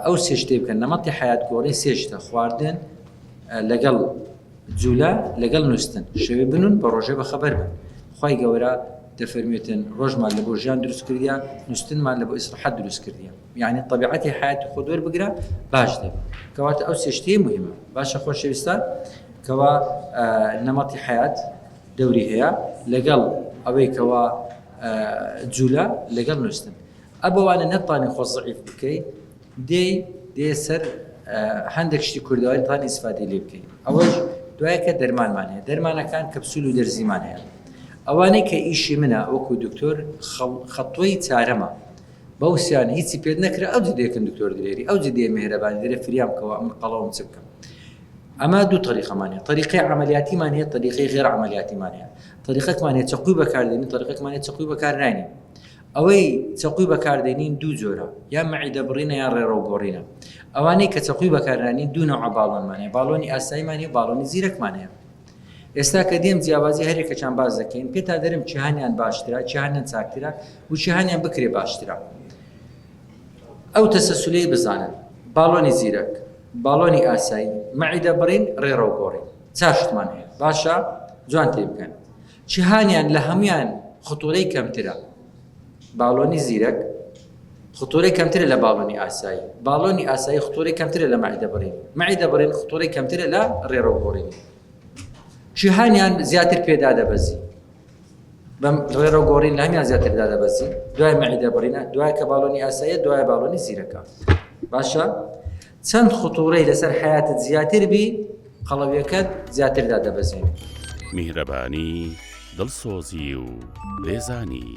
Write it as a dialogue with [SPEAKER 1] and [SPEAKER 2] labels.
[SPEAKER 1] ئەو سێشتەی بکەن نەمەتی حیات گۆڕی سێشتە خواردن لەگەڵ جوولە لەگەڵ نووسن شەوێ بنون بە ڕۆژێ بەخەبەر بن خی گەورە دەفەرمێتن ڕۆژمان لە بۆ ژیان دروست کردیا نووسنمان لە بۆ ئیسراحەت دروست کردیا یعنی طبیعەتی حیاتی خۆ دوێر بگرە باش دەبێت کەواتە ئەو سێشتەیە مهمە باشە خۆشەویستان کەوا نەمەتی حیات دەوری هەیە لەگەڵ ئەوەی کەوا جوولە لەگەڵ نووسن ئەبەوانە نەتوانێت خۆ زەعیف بکەیت دێ سەر هەندێک شتی کوردەوەی توانی ئیسفادەی لێ بکەین ئەوەش دوایەکە دەرمانمان هەیە دەرمانەکان کەپسول و دەرزیمان هەیە ئەوانەی کە ئیشی منە وەکو دکتۆر خەتۆی چارەمە بەوسیان هیچی پێ نەکرا ئەو جدێکن دکتۆر درێری ئەو جدێ مهرەبانی دەرێ فریام بکەوە ئەم قەڵەوم چ بکەم ئەمە دوو طریقەمان هەیە طریقەی عملیاتیمان هەیە طریقەی غێر عملیاتیمان هەیە طریقەکمان هەیە چەقوی بەکاردێنین طریقەکمان هەیە چەقوی بەکارنانین ئەوەی چەقوی بەکاردێنین دوو جۆرە یان مەعیدە بڕینە یان ڕێڕە و گۆڕینە ئەوانەی کە چەقوی بەکارنانین دوو نەوع باڵۆنمان هەیە باڵۆنی ئاساییمان هەیە باڵۆنی زیرەکمان هەیە ئێستا کە دێم جیاوازی هەرێکەکان باز دەکەین پێتا دەرم چیهانیان باشترە چیهانیان چاکترە و چیهانیان بکرێ باشترە ئەو تەسەسولەی بزانن باڵۆنی زیرەک باڵۆنی ئاسایی مەعیدە بڕین ڕێڕە و گۆڕین چاشتمان هەیە باشە جوان تێ بکەن چیهانیان لە هەمویان خطوورەی کەمترە باڵۆنی زیرەک خطوورەی کەمترە لە باڵۆنی ئاسایی باڵۆنی ئاسایی خطوورەی کەمترە لە مەعیدە بڕین خطوورەی کەمترە لە ڕێڕە و گۆڕین چیهانیان زیاتر پێدا دەبەزی بەم ڕێڕە و گۆڕین لە هەمیان زیاتر دادەبەزی دوای مەعیدە بڕینە دوای کە باڵۆنی ئاساییە دوای باڵۆنی زیرەکە باشە چەند خطوورەی لەسەر حیاتت زیاتر بی قەڵەویەکەت زیاتر دادەبەزێن
[SPEAKER 2] میهرەبانی دڵسۆزی و لێزانی